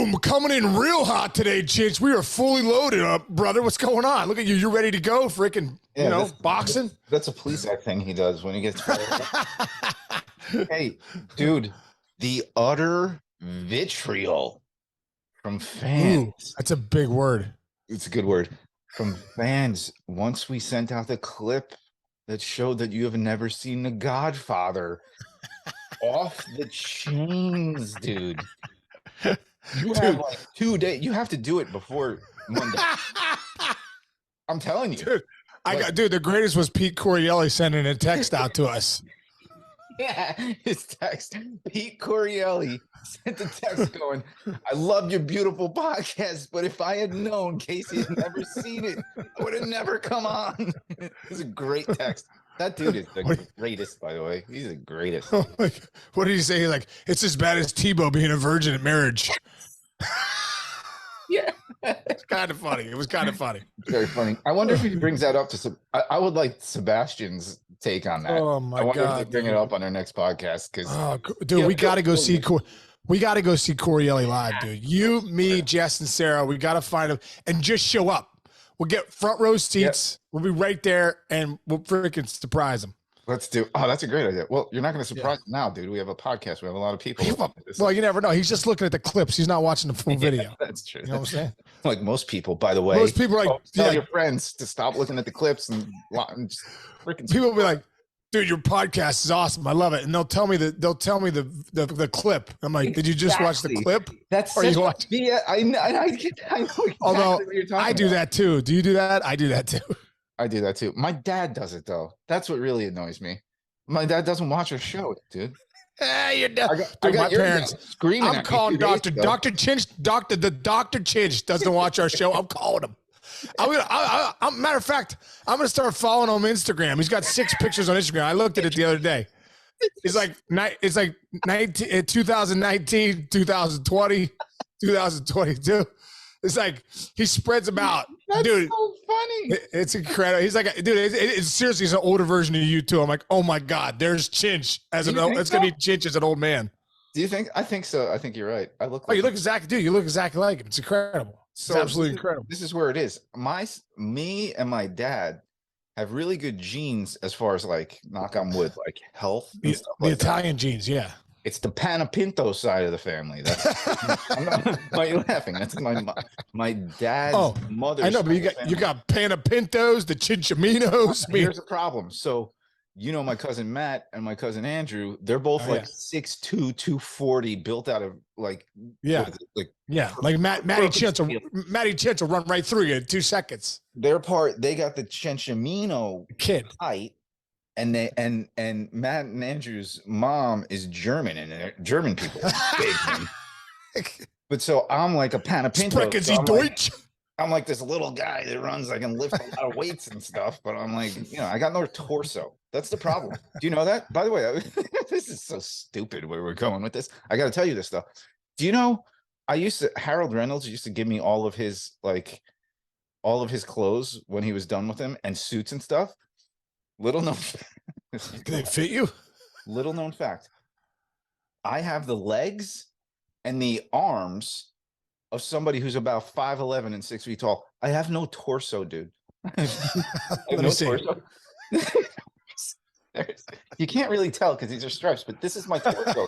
Boom! Coming in real hot today, Chinch. We are fully loaded up, brother. What's going on? Look at you. You're ready to go. Freaking, boxing. That's a police act thing he does when he gets fired. Hey, dude, the utter vitriol from fans. Ooh, that's a big word. It's a good word. From fans, once we sent out the clip that showed that you have never seen The Godfather, off the chains, dude. You have like 2 days. You have to do it before Monday. I'm telling you. Dude, the greatest was Pete Corielli sending a text out to us. Yeah, his text. Pete Corielli sent a text going, I love your beautiful podcast, but if I had known Casey had never seen it, I would have never come on. It's a great text. That dude is the greatest, by the way. He's the greatest. Oh, what did he say? Like, it's as bad as Tebow being a virgin at marriage. Yeah. It's kind of funny. It was kind of funny. Very funny. I wonder if he brings that up to I would like Sebastian's take on that. Oh my I wonder God, if they bring it up on our next podcast because we got to go see Corielli live, dude. You, me, Jess, and Sarah. We got to find him and just show up. We'll get front row seats. Yep. We'll be right there, and we'll freaking surprise him. Let's do. Oh, that's a great idea. Well, you're not going to surprise him now, dude. We have a podcast. We have a lot of people. Well, you never know. He's just looking at the clips. He's not watching the full video. That's true. You know what I'm saying? Like most people, by the way. Most people are like, tell your friends to stop looking at the clips and just freaking. People will be like, dude, your podcast is awesome. I love it. And they'll tell me the clip. I'm like, did you just watch the clip? That's or such you watch? Yeah, I know exactly. Although what you're talking I do about. that too. Do you do that? I do that too. I do that too. My dad does it though. That's what really annoys me. My dad doesn't watch our show, dude. Hey, you're done. I got my parents screaming. I'm calling Dr. Chinch. Dr. Chinch doesn't watch our show. I'm calling him. Matter of fact, I'm gonna start following him on Instagram. He's got 6 pictures on Instagram. I looked at it the other day. It's like 2019, 2020, 2022. It's like he spreads them out. That's dude, so funny. It's incredible. He's like, dude, it's seriously, it's an older version of you too. I'm like, oh my God, there's Chinch as an old. It's gonna be Chinch as an old man. Do you think? I think so. I think you're right. I look. Oh, you look exactly, dude. You look exactly like him. It's incredible. It's absolutely incredible. This is where it is. Me and my dad have really good genes as far as like, knock on wood, like health. And stuff the like Italian that. genes, yeah. It's the Panapinto side of the family. That's why you're laughing. That's my dad's mother. I know, but you got Panapintos, the Chinchaminos. Here's the problem. So, my cousin Matt and my cousin Andrew, they're both 6'2", 240, built out of like Matty Chinch will run right through you in 2 seconds. They got the Cincinnamino kid height. And Matt and Andrew's mom is German, and German people big. But so I'm like a Panapinto. So I'm like this little guy that runs. I can lift a lot of weights and stuff, but I'm like, I got no torso. That's the problem. Do you know that? By the way, this is so stupid where we're going with this. I got to tell you this stuff. Do you know? Harold Reynolds used to give me all of his clothes when he was done with him and suits and stuff. Little known Can they fit you? Little known fact. I have the legs and the arms of somebody who's about 5'11" and 6 feet tall. I have no torso, dude. I have no torso. You can't really tell because these are stripes, but this is my torso.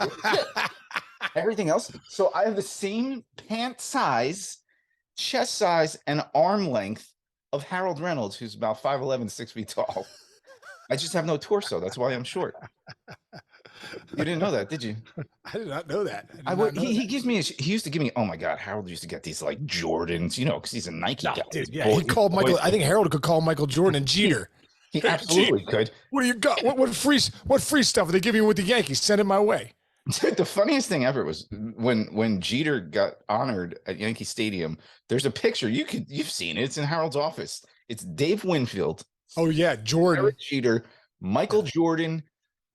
Everything else. So I have the same pant size, chest size, and arm length of Harold Reynolds, who's about 5'11", 6 feet tall. I just have no torso. That's why I'm short. You didn't know that, did you? I did not know that. He gives me. He used to give me. Oh my God, Harold used to get these like Jordans, because he's a Nike guy. Dude, yeah, he called Michael. I think Harold could call Michael Jordan and Jeter. He absolutely could. What do you got? What free stuff are they giving you with the Yankees? Send it my way. Dude, the funniest thing ever was when Jeter got honored at Yankee Stadium. There's a picture. You've seen it. It's in Harold's office. It's Dave Winfield. Oh yeah, Jordan, Derek Jeter, Michael Jordan.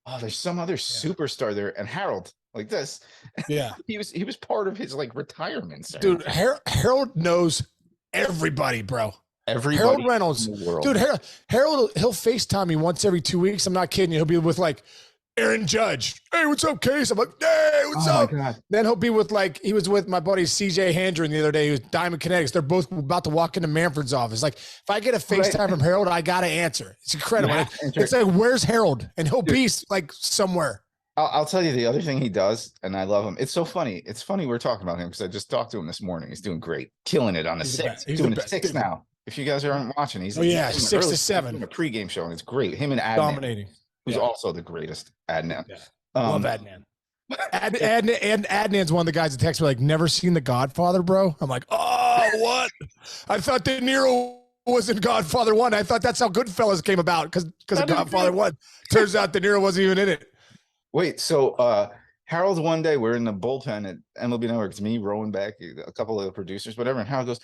Oh, there's some other superstar there, and Harold like this. Yeah, he was part of his like retirement ceremony. Dude, Harold knows everybody, bro. Everybody. Harold Reynolds, dude. Harold, he'll FaceTime me once every 2 weeks. I'm not kidding you. He'll be with like Aaron Judge. Hey, what's up, Case? I'm like, hey, what's up? My God. Then he'll be with he was with my buddy CJ Handren the other day. He was Diamond Kinetics. They're both about to walk into Manfred's office. Like, if I get a FaceTime from Harold, I got to answer. It's incredible. Yeah, it's like, where's Harold? And he'll be like somewhere. I'll tell you the other thing he does, and I love him. It's so funny. It's funny we're talking about him because I just talked to him this morning. He's doing great, killing it on the six. He's doing the six now. If you guys aren't watching, he's 6 to 7. Doing a pregame show, and it's great. Him and Adnan, Dominating. who's also the greatest. Adnan. Yeah. Love Adnan. Adnan's one of the guys that texts me like, never seen The Godfather, bro. I'm like, oh, what? I thought De Niro was in Godfather 1. I thought that's how Goodfellas came about because of Godfather 1. Turns out De Niro wasn't even in it. Wait, so Harold, one day we're in the bullpen at MLB Network. It's me, Rowan Beck, a couple of the producers, whatever. And Harold goes,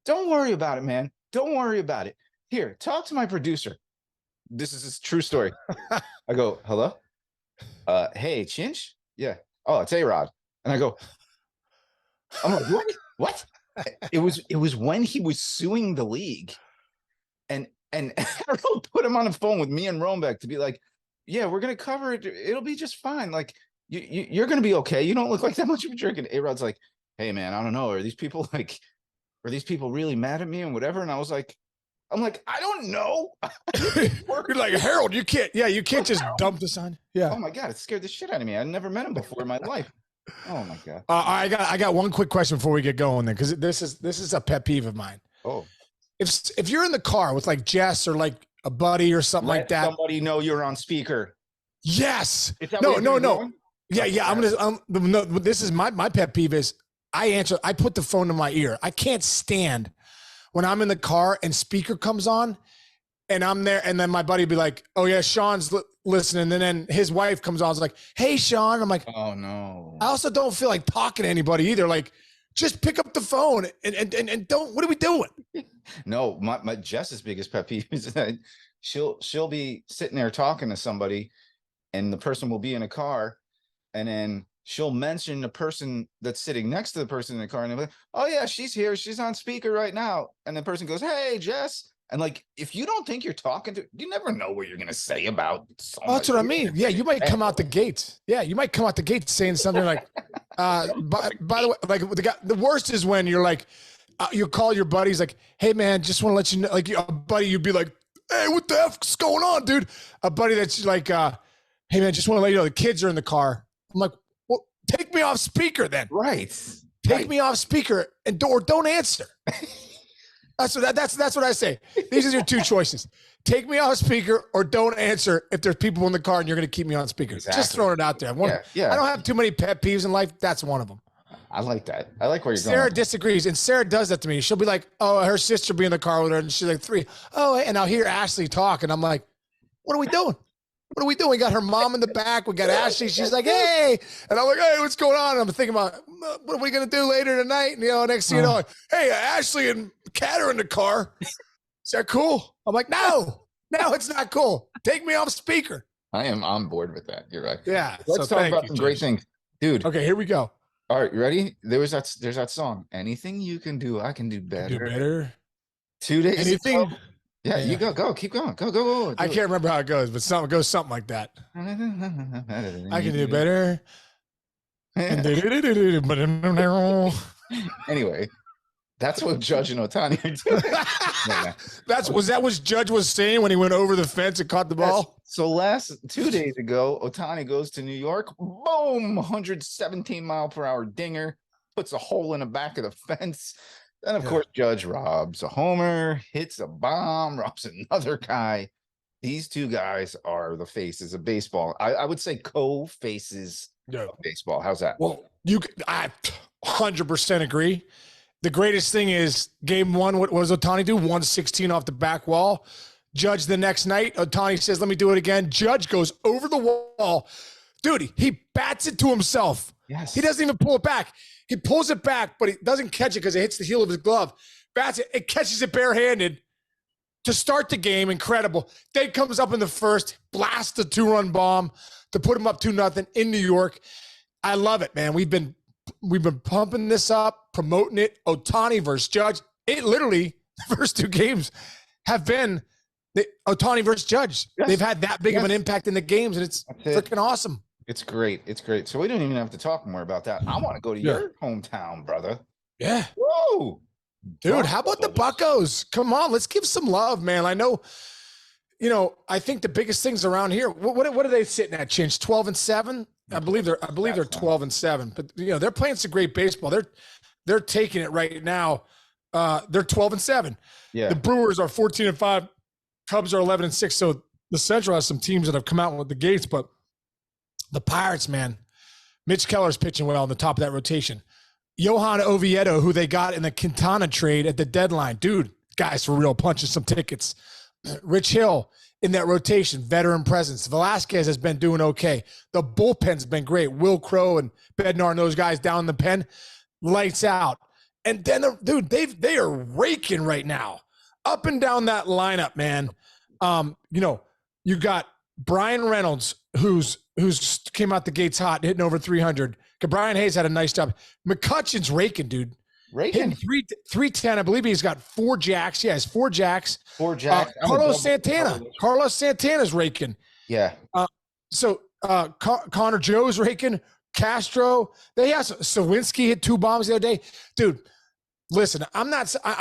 don't worry about it, man. Don't worry about it. Here, talk to my producer. This is a true story. I go, hello? Hey, Chinch? Yeah. Oh, it's A-Rod. And I go, oh, what? It was when he was suing the league. And Harold put him on the phone with me and Rowan to be like, yeah, we're gonna cover it. It'll be just fine. Like you're gonna be okay. You don't look like that much of a jerk. And A-Rod's like, hey man, I don't know. Are these people really mad at me and whatever? And I'm like, I don't know. You're like, Harold, you can't just dump this on. Yeah. Oh my God, it scared the shit out of me. I never met him before in my life. Oh my God. I got one quick question before we get going then, because this is a pet peeve of mine. Oh. If you're in the car with like Jess or like a buddy or something like that, somebody know you're on speaker. Yes. No. Yeah. No, this is my pet peeve is I put the phone to my ear. I can't stand when I'm in the car and speaker comes on and I'm there and then my buddy be like, oh yeah, Sean's listening. And then his wife comes on. It's like, hey, Sean. I'm like, oh no. I also don't feel like talking to anybody either. Like, just pick up the phone and don't, what are we doing? No, my Jess's biggest pet peeve is that she'll be sitting there talking to somebody and the person will be in a car and then she'll mention the person that's sitting next to the person in the car and they're like, oh yeah, she's here. She's on speaker right now. And the person goes, hey, Jess. And like, if you don't think you're talking to, you never know what you're going to say about somebody. Oh, that's what I mean. Yeah, you might come out the gate. Yeah, you might come out the gate saying something like, by the way, like the worst is when you're like, you call your buddies like, hey man, just want to let you know, like a buddy, you'd be like, hey, what the F's going on, dude? A buddy that's like, hey man, just want to let you know the kids are in the car. I'm like, well, take me off speaker then. Right. Take me off speaker and don't answer. That's what I say. These are your two choices. Take me off speaker or don't answer if there's people in the car and you're going to keep me on speaker. Exactly. Just throwing it out there. I don't have too many pet peeves in life. That's one of them. I like that. I like where you're going. Sarah disagrees, and Sarah does that to me. She'll be like, oh, her sister be in the car with her, and she's like, 3. Oh, and I'll hear Ashley talk, and I'm like, what are we doing? What are we doing? We got her mom in the back. We got Ashley. She's like, hey. And I'm like, hey, what's going on? And I'm thinking about, what are we going to do later tonight? And, next thing you know, hey, Ashley and Kat are in the car. Is that cool? I'm like, no, it's not cool. Take me off speaker. I am on board with that. You're right. Yeah. Let's talk about some great things. Dude. Okay, here we go. All right, you ready? There's that song. Anything you can do, I can do better. Do better. 2 days Anything? ago. Yeah, you go. Keep going. Go. I can't remember how it goes, but it goes something like that. I can do better. Anyway, that's what Judge and Ohtani are doing. Was that what Judge was saying when he went over the fence and caught the ball? So 2 days ago, Ohtani goes to New York. Boom, 117-mile-per-hour dinger, puts a hole in the back of the fence. Then, of course, Judge robs a homer, hits a bomb, robs another guy. These two guys are the faces of baseball. I would say co-faces of baseball. How's that? Well, I 100% agree. The greatest thing is game one, what does Ohtani do? 116 off the back wall. Judge the next night, Ohtani says, let me do it again. Judge goes over the wall. Dude, he bats it to himself. Yes. He doesn't even pull it back. He pulls it back, but he doesn't catch it because it hits the heel of his glove. Bats it. It catches it barehanded to start the game. Incredible. Then comes up in the first, blasts a 2-run bomb to put him up 2-0 in New York. I love it, man. We've been pumping this up, promoting it. Ohtani versus Judge. It literally, the first 2 games have been Ohtani versus Judge. Yes. They've had that big of an impact in the games, and it's freaking awesome. It's great. It's great. So we don't even have to talk more about that. I want to go to your hometown, brother. Yeah. Whoa. Dude, how about the Buccos? Come on, let's give some love, man. I know, I think the biggest things around here, what are they sitting at, Chinch? 12-7? I believe they're 12-7. But they're playing some great baseball. They're taking it right now. They're 12-7. Yeah. The Brewers are 14-5. Cubs are 11-6. So the Central has some teams that have come out with the gates, but the Pirates, man, Mitch Keller's pitching well on the top of that rotation. Johan Oviedo, who they got in the Quintana trade at the deadline. Dude, guys for real, punching some tickets. Rich Hill in that rotation, veteran presence. Velasquez has been doing okay. The bullpen's been great. Will Crow and Bednar and those guys down in the pen, lights out. And then, they are raking right now. Up and down that lineup, man. You got Brian Reynolds, who's came out the gates hot, hitting over 300. Brian Hayes had a nice job. McCutchen's raking, dude. Hitting 310. I believe he's got 4 jacks. Yeah, he's 4 jacks. 4 jacks. Carlos Santana's raking. Yeah. Connor Joe's raking. Castro. They have Sawinski hit 2 bombs the other day. Dude, listen, I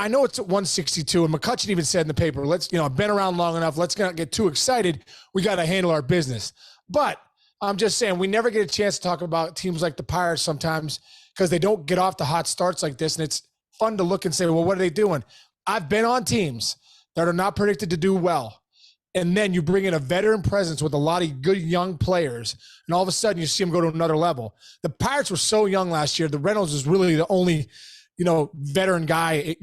know it's at 162, and McCutchen even said in the paper, I've been around long enough. Let's not get too excited. We got to handle our business. But I'm just saying, we never get a chance to talk about teams like the Pirates sometimes because they don't get off the hot starts like this. And it's fun to look and say, well, what are they doing? I've been on teams that are not predicted to do well. And then you bring in a veteran presence with a lot of good young players, and all of a sudden you see them go to another level. The Pirates were so young last year. The Reynolds is really the only, veteran guy,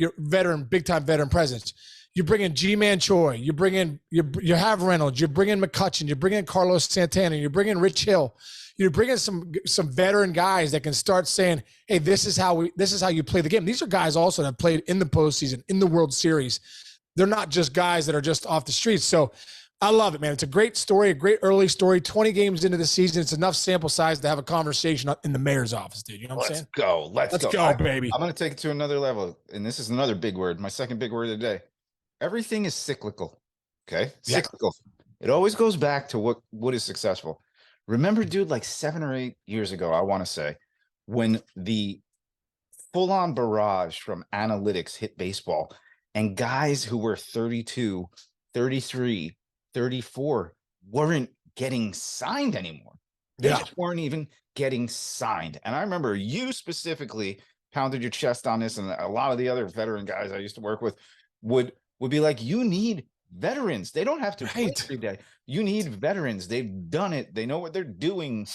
big-time veteran presence. You bring in G-Man Choi. You bring in, you have Reynolds. You bring in McCutchen. You bring in Carlos Santana. You bring in Rich Hill. You bring in some veteran guys that can start saying, hey, this is how you play the game. These are guys also that have played in the postseason, in the World Series. They're not just guys that are just off the streets. So I love it, man. It's a great story, a great early story. 20 games into the season. It's enough sample size to have a conversation in the mayor's office, dude. You know what I'm saying? Let's go, baby. I'm going to take it to another level. And this is another big word. My second big word of the day. Everything is cyclical. Okay. Cyclical. It always goes back to what is successful. Remember, dude, like 7 or 8 years ago, I want to say, when the full-on barrage from analytics hit baseball and guys who were 32, 33, 34 weren't getting signed anymore. They just weren't even getting signed. And I remember you specifically pounded your chest on this, and a lot of the other veteran guys I used to work with would be like, you need veterans. They don't have to play every day. You need veterans. They've done it. They know what they're doing.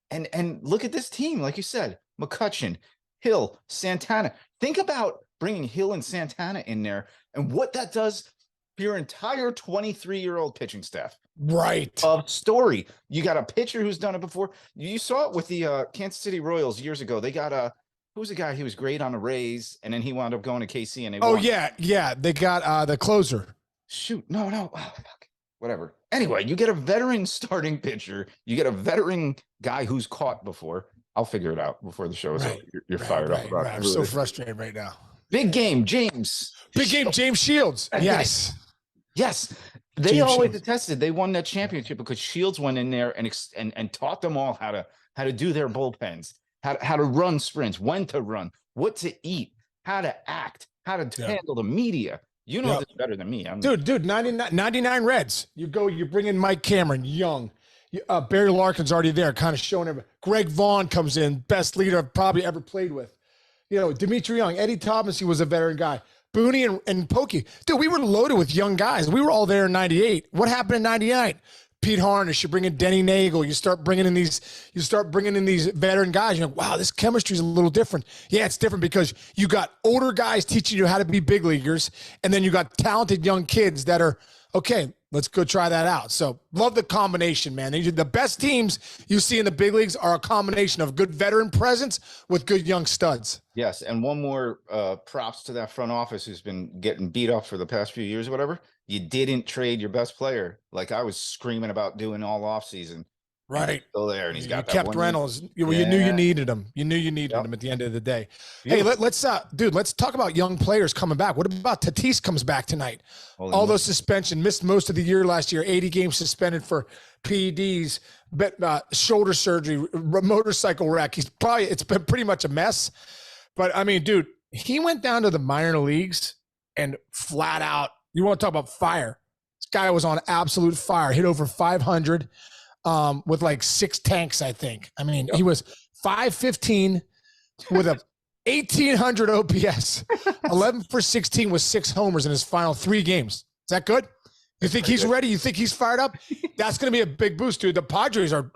And look at this team. Like you said, McCutchen, Hill, Santana. Think about bringing Hill and Santana in there and what that does for your entire 23-year-old pitching staff. Right. Of story. You got a pitcher who's done it before. You saw it with the Kansas City Royals years ago. They got who was the guy? He was great on the Rays, and then he wound up going to KC, and they won. Yeah. They got the closer. Shoot. No. Oh, fuck. Whatever. Anyway, you get a veteran starting pitcher. You get a veteran guy who's caught before. I'll figure it out before the show is over. You're fired up about it. I'm so frustrated right now. Big game, James. James Shields. Yes. Yes. They always attested they won that championship because Shields went in there and taught them all how to do their bullpens, how to run sprints, when to run, what to eat, how to act, how to handle the media. You know this better than me. Dude, 99 Reds. You bring in Mike Cameron, young. Barry Larkin's already there, kind of showing everybody. Greg Vaughn comes in, best leader I've probably ever played with. Dimitri Young, Eddie Thomas, he was a veteran guy. Booney and Pokey. Dude, we were loaded with young guys. We were all there in 98. What happened in 99? Pete Harnish, you bring in Denny Nagel, you start bringing in these veteran guys. You're like, wow, this chemistry is a little different. Yeah, it's different because you got older guys teaching you how to be big leaguers, and then you got talented young kids that are, okay, let's go try that out. So love the combination, man. The best teams you see in the big leagues are a combination of good veteran presence with good young studs. Yes, and one more props to that front office who's been getting beat up for the past few years or whatever. You didn't trade your best player like I was screaming about doing all offseason. Right. Still there, and he's got that kept one. Reynolds. You knew you needed him. You knew you needed him at the end of the day. Beautiful. Hey, let's talk about young players coming back. What about Tatis comes back tonight? All those suspension, missed most of the year last year, 80 games suspended for PEDs, shoulder surgery, motorcycle wreck. It's been pretty much a mess. But I mean, dude, he went down to the minor leagues and flat out, you want to talk about fire. This guy was on absolute fire, hit over 500. With like 6 tanks, I think. I mean, he was 515 with a 1800 OPS, 11 for 16 with 6 homers in his final 3 games. Is that good? You think he's ready? You think he's fired up? That's going to be a big boost, dude. The Padres are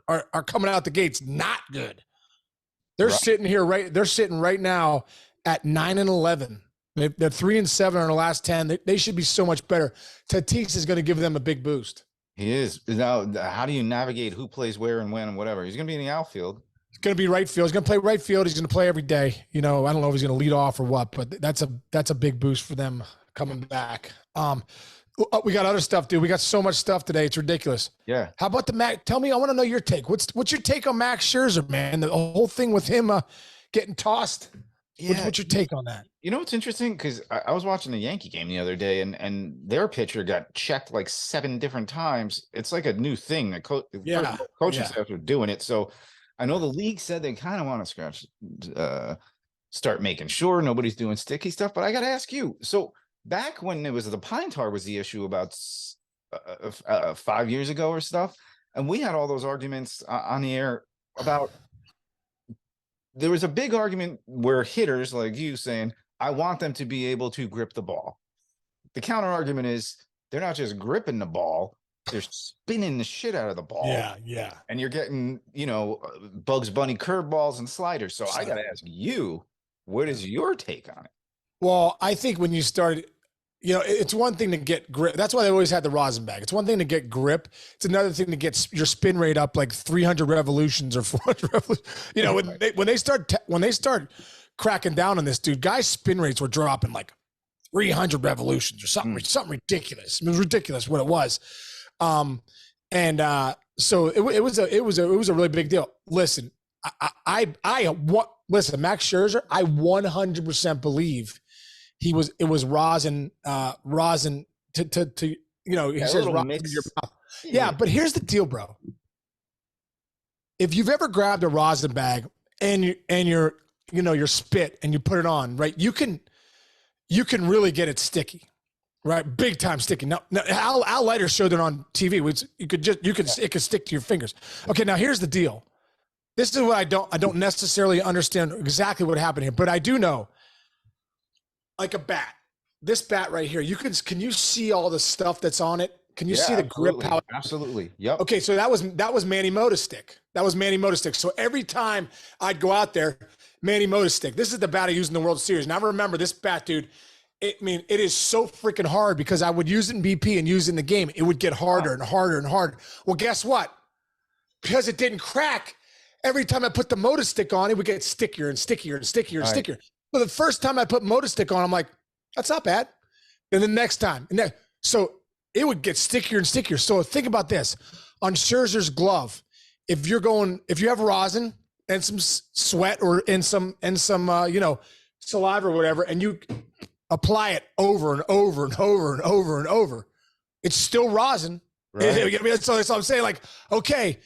coming out the gates not good. They're sitting here they're sitting right now at 9-11. They're 3-7 on their last 10. They should be so much better. Tatis is going to give them a big boost. He is. Now, how do you navigate who plays where and when and whatever? He's going to be in the outfield. He's going to be right field. He's going to play right field. He's going to play every day. You know, I don't know if he's going to lead off or what, but that's a big boost for them coming back. We got other stuff, dude. We got so much stuff today. It's ridiculous. Yeah. How about the Max? Tell me, I want to know your take. What's your take on Max Scherzer, man? The whole thing with him getting tossed. Yeah. What's your take on that? You know, it's interesting because I was watching the Yankee game the other day, and their pitcher got checked like 7 different times. It's like a new thing that coaching staff are doing it. So I know the league said they kind of want to start making sure nobody's doing sticky stuff. But I got to ask you. So back when it was the pine tar was the issue about 5 years ago or stuff, and we had all those arguments on the air about. There was a big argument where hitters like you saying, I want them to be able to grip the ball. The counter argument is they're not just gripping the ball, they're spinning the shit out of the ball. Yeah. And you're getting, Bugs Bunny curveballs and sliders. So I got to ask you, what is your take on it? Well, I think when you started, it's one thing to get grip. That's why they always had the rosin bag. It's one thing to get grip. It's another thing to get your spin rate up like 300 revolutions or 400 revolutions. When they start cracking down on this, dude, guys' spin rates were dropping like 300 revolutions or something ridiculous. It was ridiculous what it was. So it was a really big deal. Listen, listen, Max Scherzer, I 100% believe it was rosin to he says rosin in your mouth. Yeah, but here's the deal, bro. If you've ever grabbed a rosin bag and your spit and you put it on, right? You can really get it sticky, right? Big time sticky. Now Al Leiter showed it on TV. It could stick to your fingers. Okay, now here's the deal. This is what I don't necessarily understand exactly what happened here, but I do know. Like a bat, this bat right here, can you see all the stuff that's on it? Can you see the grip? Absolutely. Yep. Okay. So that was Manny Mota's stick. So every time I'd go out there, Manny Mota's stick, this is the bat I used in the World Series. And I remember this bat, dude, it is so freaking hard because I would use it in BP and use it in the game. It would get harder and harder and harder. Well, guess what? Because it didn't crack, every time I put the Mota stick on, it would get stickier and stickier and stickier and stickier. Well, the first time I put Mota stick on, I'm like, that's not bad. Then the next time, so it would get stickier and stickier. So think about this: on Scherzer's glove, if you have rosin and some sweat or some saliva or whatever, and you apply it over and over and over and over and over, it's still rosin. Right. So I'm saying, like, okay,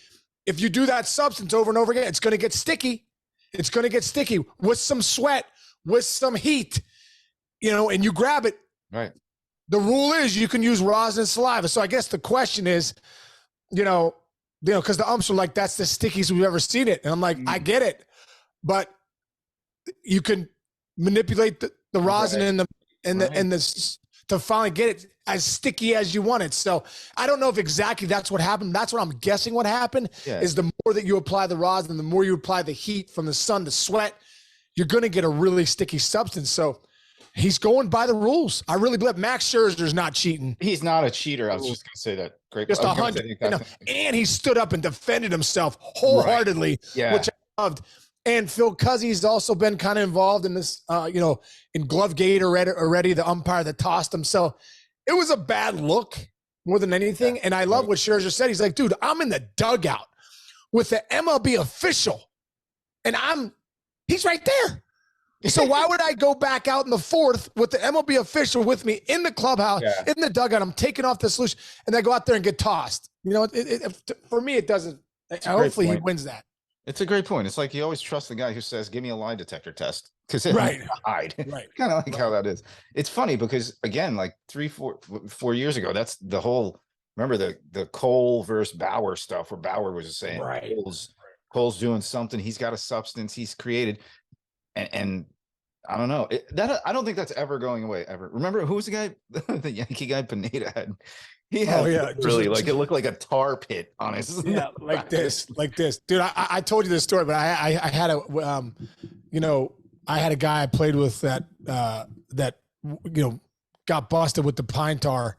if you do that substance over and over again, it's going to get sticky. It's going to get sticky with some sweat. With some heat, and you grab it. Right. The rule is you can use rosin and saliva. So I guess the question is, because the umps are like, that's the stickiest we've ever seen it. And I'm like, I get it. But you can manipulate the rosin and to finally get it as sticky as you want it. So I don't know if exactly that's what happened. That's what I'm guessing what happened is the more that you apply the rosin, the more you apply the heat from the sun, the sweat, you're going to get a really sticky substance. So he's going by the rules. I really believe Max Scherzer's not cheating. He's not a cheater. I was just going to say that. Great. Just 100. And he stood up and defended himself wholeheartedly, which I loved. And Phil Cuzzy's also been kind of involved in this, in Glovegate already, the umpire that tossed him. So it was a bad look more than anything. And I love what Scherzer said. He's like, dude, I'm in the dugout with the MLB official, and he's right there. So why would I go back out in the fourth with the MLB official with me in the clubhouse, in the dugout? I'm taking off the solution, and I go out there and get tossed. You know, for me, it doesn't. Hopefully, he wins that. It's a great point. It's like you always trust the guy who says, "Give me a lie detector test," because right, hide. Right, kind of like how that is. It's funny because again, like 4 years ago, that's the whole. Remember the Cole versus Bauer stuff, where Bauer was just saying, right. Cole's doing something. He's got a substance he's created, and I don't know that I don't think that's ever going away ever. Remember who was the guy, the Yankee guy Pineda had? He had really like it looked like a tar pit on his like this, dude. I told you this story, but I had a I had a guy I played with that got busted with the pine tar,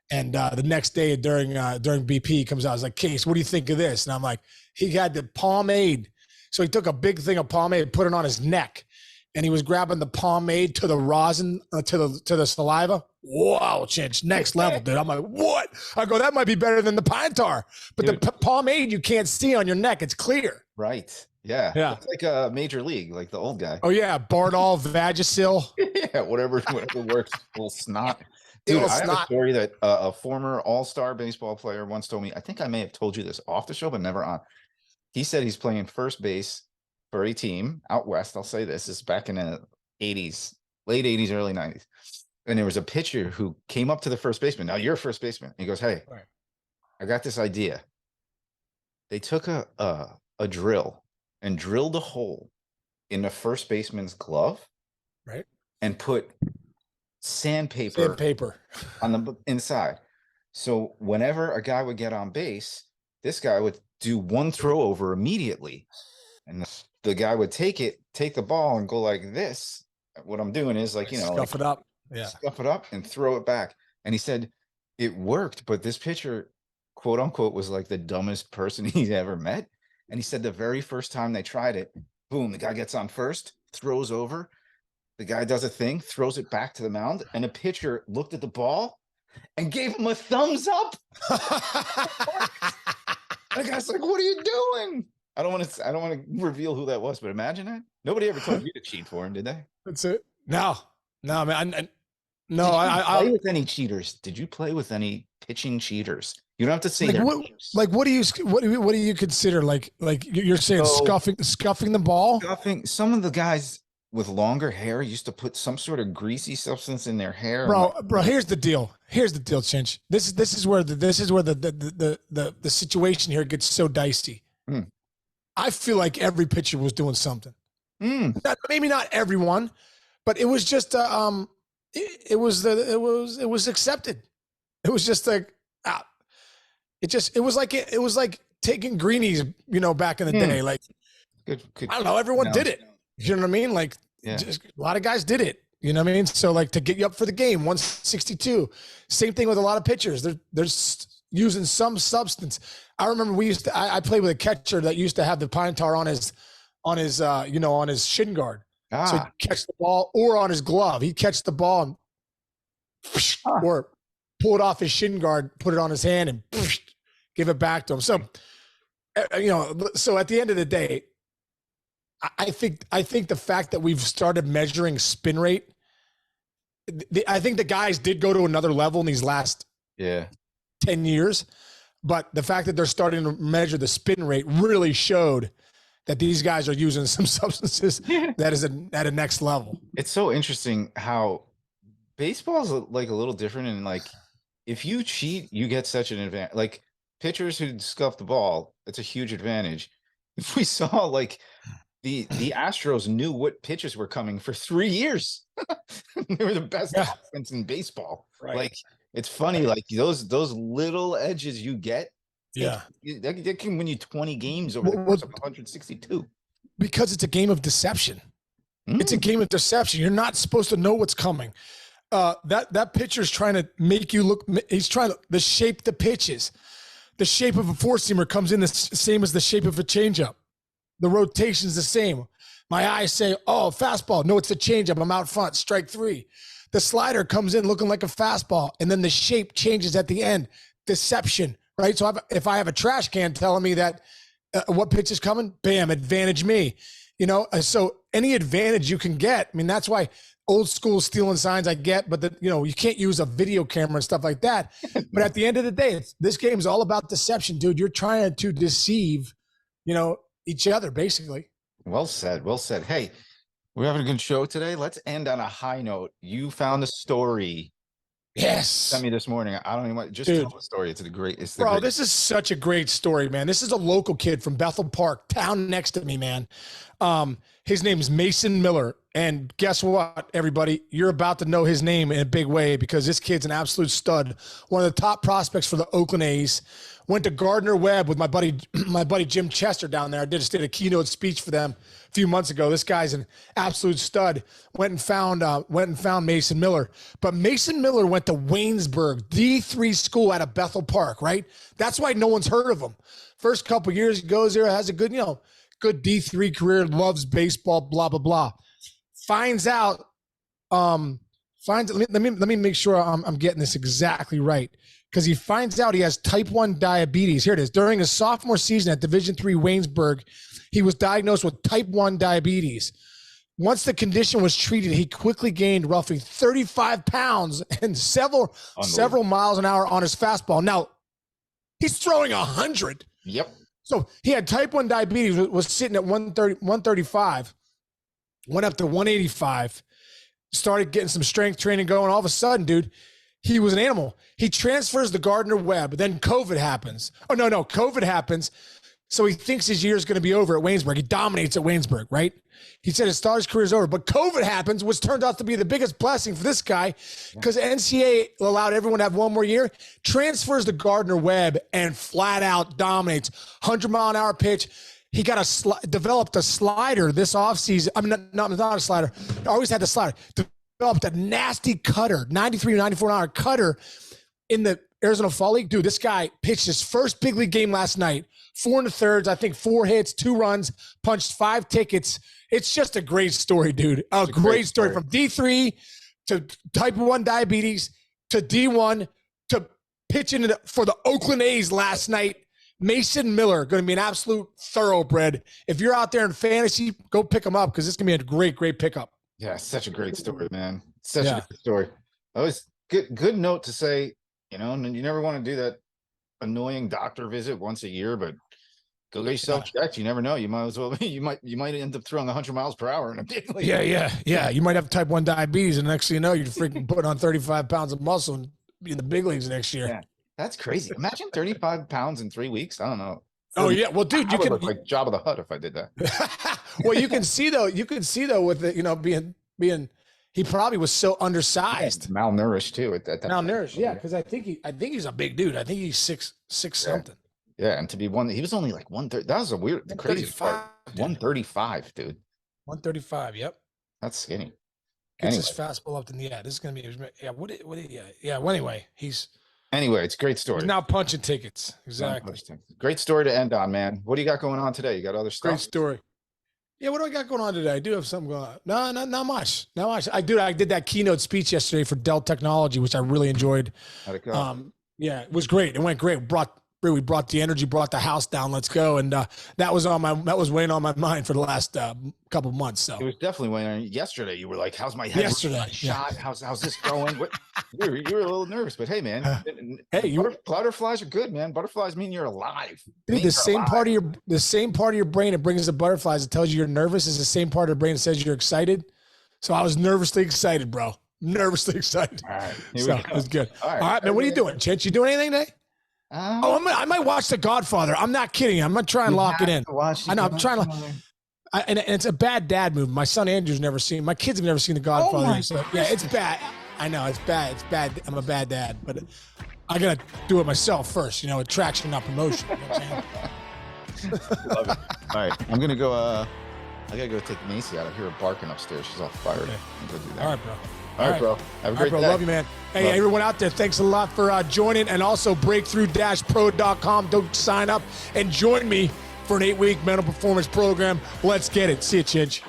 and the next day during BP he comes out, I was like, Case, what do you think of this? And I'm like, he had the pomade, so he took a big thing of pomade, put it on his neck, and he was grabbing the pomade to the rosin, to the saliva. Wow, Chinch, next level, dude. I'm like, what? I go, that might be better than the pine tar, but dude, the pomade you can't see on your neck; it's clear. Right? Yeah. It's like a major league, like the old guy. Oh yeah, Bardol, Vagisil. Yeah, whatever works. Little snot. Dude, I have a story that a former all-star baseball player once told me. I think I may have told you this off the show, but never on. He said he's playing first base for a team out west. I'll say this is back in the 80s, late 80s, early 90s. And there was a pitcher who came up to the first baseman. Now you're a first baseman. He goes, "Hey, I got this idea." They took a drill and drilled a hole in the first baseman's glove, right? And put sandpaper on the inside. So whenever a guy would get on base, this guy would do one throw over immediately. And the guy would take the ball and go like this. What I'm doing is like, scuff it up. Yeah. Scuff it up and throw it back. And he said it worked, but this pitcher, quote unquote, was like the dumbest person he's ever met. And he said the very first time they tried it, boom, the guy gets on first, throws over. The guy does a thing, throws it back to the mound, and a pitcher looked at the ball and gave him a thumbs up. The guy's like, "What are you doing?" I don't want to reveal who that was, but imagine that. Nobody ever told you to cheat for him, did they? That's it. No, man. No, I play with any cheaters. Did you play with any pitching cheaters? You don't have to say their names. Like, what do you consider? Like you're saying scuffing the ball? Some of the guys with longer hair used to put some sort of greasy substance in their hair. Bro, here's the deal, Chinch. This is where the situation here gets so dicey. I feel like every pitcher was doing something. Maybe not everyone, but it was just it was accepted. It was just like it was like taking greenies, back in the day. Like good, I don't know, everyone did it. You know what I mean? Like just, a lot of guys did it. You know what I mean? So like to get you up for the game, 162. Same thing with a lot of pitchers. They're using some substance. I remember I played with a catcher that used to have the pine tar on his shin guard. So he'd catch the ball, or on his glove. He'd catch the ball and or pull it off his shin guard, put it on his hand, and give it back to him. So, so at the end of the day, I think the fact that we've started measuring spin rate, I think the guys did go to another level in these last 10 years, but the fact that they're starting to measure the spin rate really showed that these guys are using some substances that is at a next level. It's so interesting how baseball is like a little different, and like if you cheat, you get such an advantage. Like pitchers who scuff the ball, it's a huge advantage. If we saw like the Astros knew what pitches were coming for 3 years. They were the best offense in baseball. Right. Like it's funny, like those little edges you get. That can win you 20 games over the course of 162. Because it's a game of deception. It's a game of deception. You're not supposed to know what's coming. That pitcher's trying to make you look. He's trying to shape the pitches. The shape of a four-seamer comes in the same as the shape of a changeup. The rotation's the same. My eyes say, "Oh, fastball." No, it's the changeup. I'm out front. Strike three. The slider comes in looking like a fastball, and then the shape changes at the end. Deception. Right. So if I have a trash can telling me that what pitch is coming? Bam, advantage me. So any advantage you can get. I mean, that's why old school stealing signs I get, but you can't use a video camera and stuff like that. But at the end of the day, this game's all about deception, dude. You're trying to deceive, each other, basically. Well said. Well said. Hey, we're having a good show today. Let's end on a high note. You found a story. Yes. Sent me this morning. I don't even want just tell the story. It's Bro, this is such a great story, man. This is a local kid from Bethel Park, town next to me, man. His name's Mason Miller. And guess what, everybody? You're about to know his name in a big way because this kid's an absolute stud. One of the top prospects for the Oakland A's. Went to Gardner-Webb with my buddy Jim Chester down there. I did a keynote speech for them a few months ago. This guy's an absolute stud. Went and found Mason Miller. But Mason Miller went to Waynesburg, D3 school out of Bethel Park, right? That's why no one's heard of him. First couple years, he goes there, has a good, good D3 career, loves baseball, blah, blah, blah. Finds out, let me make sure I'm getting this exactly right. Because he finds out he has type 1 diabetes. Here it is. During his sophomore season at Division III Waynesburg, he was diagnosed with type 1 diabetes. Once the condition was treated, he quickly gained roughly 35 pounds and several miles an hour on his fastball. Now, he's throwing 100. Yep. So he had type 1 diabetes, was sitting at 135, went up to 185, started getting some strength training going. All of a sudden, dude, he was an animal. He transfers to Gardner-Webb. Then COVID happens. Oh, no, COVID happens. So he thinks his year is going to be over at Waynesburg. He dominates at Waynesburg, right? He said his starter's career is over. But COVID happens, which turned out to be the biggest blessing for this guy because NCAA allowed everyone to have one more year. Transfers to Gardner-Webb and flat out dominates. 100-mile-an-hour pitch. He developed a slider this offseason. I mean, not a slider. Always had the slider. Developed a nasty cutter, 93 or 94-hour cutter in the Arizona Fall League. Dude, this guy pitched his first big league game last night. 4 1/3, I think 4 hits, 2 runs, punched 5 tickets. It's just a great story, dude. A great story from D3 to type 1 diabetes to D1 to pitching for the Oakland A's last night. Mason Miller, going to be an absolute thoroughbred. If you're out there in fantasy, go pick him up because it's going to be a great, great pickup. Yeah, such a great story, man. Such a good story. Always good note to say, you never want to do that annoying doctor visit once a year, but go get yourself checked. You never know. You might as well. You might end up throwing 100 miles per hour in a big league. Yeah. You might have type 1 diabetes, and the next thing you know, you're freaking putting on 35 pounds of muscle and be in the big leagues next year. Yeah, that's crazy. Imagine 35 pounds in 3 weeks. I don't know. Oh yeah, well, dude, you can look like Jabba the Hutt if I did that. Well, you can see though with it, being he probably was so undersized, malnourished too. At that malnourished, yeah, because I think he's a big dude. I think he's six something. Yeah, and to be he was only like 130. That was the crazy part. 135, dude. 135. Yep. That's skinny. Gets his fastball up in the This is gonna be Well, anyway, it's a great story. He's now punching tickets. Exactly. Great story to end on, man. What do you got going on today? You got other stuff? Great story. Yeah, what do I got going on today? I do have something going on. No, not much. Not much. I did that keynote speech yesterday for Dell Technology, which I really enjoyed. How'd it go? Yeah, it was great. It went great. We brought the energy, brought the house down. Let's go. And that was weighing on my mind for the last couple of months. So it was definitely weighing on you. Yesterday, you were like, "How's my head? Yesterday, shot? How's this going?" You were a little nervous, but hey, man. Butterflies are good, man. Butterflies mean you're alive. Dude, the same part of your brain that brings the butterflies that tells you you're nervous is the same part of the brain that says you're excited. So I was nervously excited, bro. Nervously excited. All right, it was good. All right, man. What are you doing, Chinch? You doing anything today? I might watch The Godfather. I'm not kidding. I'm gonna try and lock it in. I know. I'm trying to. And it's a bad dad movie. My son Andrew's never seen. My kids have never seen The Godfather. It's bad. I know it's bad. It's bad. I'm a bad dad, but I gotta do it myself first. Attraction, not promotion. You know what I'm Love it. All right, I'm gonna go. I gotta go take Macy out. I hear her barking upstairs. She's all fired. Okay. I'm gonna do that. All right, bro. All right, bro. Have a great day. Love you, man. Hey, everyone out there, thanks a lot for joining. And also breakthrough-pro.com. Don't sign up and join me for an 8-week mental performance program. Let's get it. See you, Chinch.